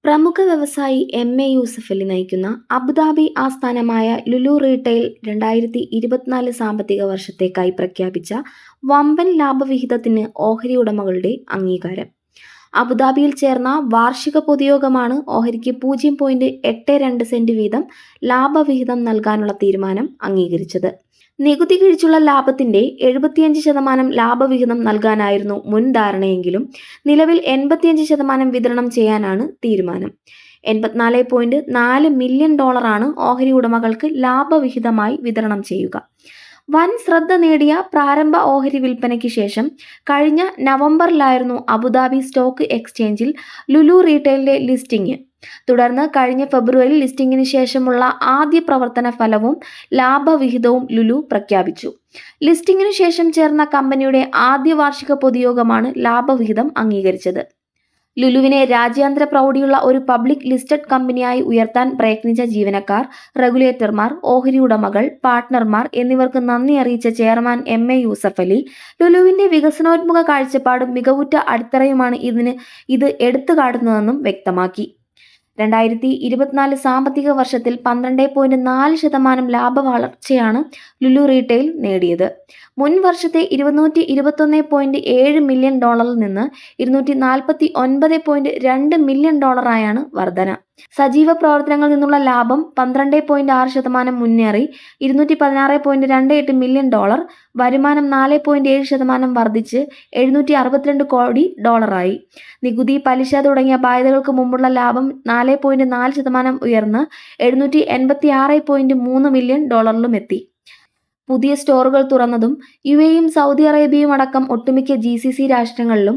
പ്രമുഖ വ്യവസായി എം.എ. യൂസഫലി നയിക്കുന്ന അബുദാബി ആസ്ഥാനമായ ലുലു റീട്ടെയിൽ 2024 സാമ്പത്തിക വർഷത്തേക്കായി പ്രഖ്യാപിച്ച വമ്പൻ ലാഭവിഹിതത്തിന് ഓഹരി ഉടമകളുടെ അംഗീകാരം. അബുദാബിയിൽ ചേർന്ന വാർഷിക പൊതുയോഗമാണ് ഓഹരിക്ക് 0.82 സെന്റ് വീതം ലാഭവിഹിതം നൽകാനുള്ള തീരുമാനം അംഗീകരിച്ചത്. നികുതി കിഴിച്ചുള്ള ലാഭത്തിന്റെ 75% ലാഭവിഹിതം നൽകാനായിരുന്നു മുൻ ധാരണയെങ്കിലും നിലവിൽ 85% വിതരണം ചെയ്യാനാണ് തീരുമാനം. $84.4 മില്യൺ ഓഹരി ഉടമകൾക്ക് ലാഭവിഹിതമായി വിതരണം ചെയ്യുക. വൻ ശ്രദ്ധ നേടിയ പ്രാരംഭ ഓഹരി വിൽപ്പനയ്ക്ക് ശേഷം കഴിഞ്ഞ നവംബറിലായിരുന്നു അബുദാബി സ്റ്റോക്ക് എക്സ്ചേഞ്ചിൽ ലുലു റീട്ടെയിലിന്റെ ലിസ്റ്റിംഗ്. തുടർന്ന് കഴിഞ്ഞ ഫെബ്രുവരിയിൽ ലിസ്റ്റിംഗിന് ശേഷമുള്ള ആദ്യ പ്രവർത്തന ഫലവും ലാഭവിഹിതവും ലുലു പ്രഖ്യാപിച്ചു. ലിസ്റ്റിംഗിനു ശേഷം ചേർന്ന കമ്പനിയുടെ ആദ്യ വാർഷിക പൊതുയോഗമാണ് ലാഭവിഹിതം അംഗീകരിച്ചത്. ലുലുവിനെ രാജ്യാന്തര പ്രൗഢിയുള്ള ഒരു പബ്ലിക് ലിസ്റ്റഡ് കമ്പനിയായി ഉയർത്താൻ പ്രയത്നിച്ച ജീവനക്കാർ, റെഗുലേറ്റർമാർ, ഓഹരി ഉടമകൾ, പാർട്ട്ണർമാർ എന്നിവർക്ക് നന്ദി അറിയിച്ച ചെയർമാൻ എം.എ. യൂസഫലി, ലുലുവിന്റെ വികസനോന്മുഖ കാഴ്ചപ്പാടും മികവുറ്റ അടിത്തറയുമാണ് ഇത് എടുത്തുകാട്ടുന്നതെന്നും വ്യക്തമാക്കി. 2024 സാമ്പത്തിക വർഷത്തിൽ 12.4% ലാഭവളർച്ചയാണ് ലുലു റീട്ടെയിൽ നേടിയത്. മുൻ വർഷത്തെ $221.7 മില്യൺ നിന്ന് $249.2 മില്യൺ ആയാണ് വർധന. സജീവ പ്രവർത്തനങ്ങളിൽ നിന്നുള്ള ലാഭം 12.6% മുന്നേറി $216.28 മില്യൺ, വരുമാനം 4.7% വർദ്ധിച്ച് $762 കോടി ആയി. നികുതി, പലിശ തുടങ്ങിയ ബാധ്യതകൾക്ക് മുമ്പുള്ള ലാഭം 4.4% ഉയർന്ന് $786.3 മില്യൺ എത്തി. പുതിയ സ്റ്റോറുകൾ തുറന്നതും UAEയും സൗദി അറേബ്യയും അടക്കം ഒട്ടുമിക്ക GCC രാഷ്ട്രങ്ങളിലും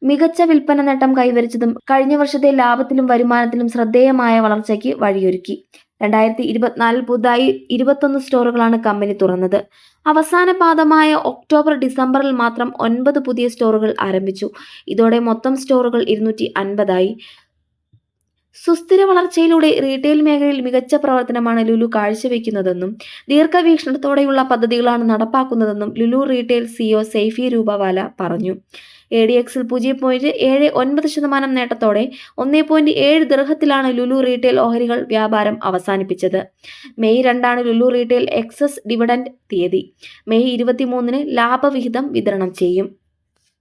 മികച്ച വിൽപ്പന നേട്ടം കൈവരിച്ചതും കഴിഞ്ഞ വർഷത്തെ ലാഭത്തിലും വരുമാനത്തിലും ശ്രദ്ധേയമായ വളർച്ചയ്ക്ക് വഴിയൊരുക്കി. 2024 പുതുതായി 21 സ്റ്റോറുകളാണ് കമ്പനി തുറന്നത്. അവസാന പാദമായ ഒക്ടോബർ-ഡിസംബറിൽ മാത്രം 9 പുതിയ സ്റ്റോറുകൾ ആരംഭിച്ചു. ഇതോടെ മൊത്തം സ്റ്റോറുകൾ 250 ആയി. സുസ്ഥിര വളർച്ചയിലൂടെ റീട്ടെയിൽ മേഖലയിൽ മികച്ച പ്രവർത്തനമാണ് ലുലു കാഴ്ചവെക്കുന്നതെന്നും ദീർഘവീക്ഷണത്തോടെയുള്ള പദ്ധതികളാണ് നടപ്പാക്കുന്നതെന്നും ലുലു റീട്ടെയിൽ CEO സെയ്ഫി രൂപവാല പറഞ്ഞു. ADXൽ 0.79% നേട്ടത്തോടെ 1.7 ദിർഹത്തിലാണ് ലുലു റീട്ടെയിൽ ഓഹരികൾ വ്യാപാരം അവസാനിപ്പിച്ചത്. May 2 Lulu retail ex dividend തീയതി. മെയ് 23 ലാഭവിഹിതം വിതരണം ചെയ്യും.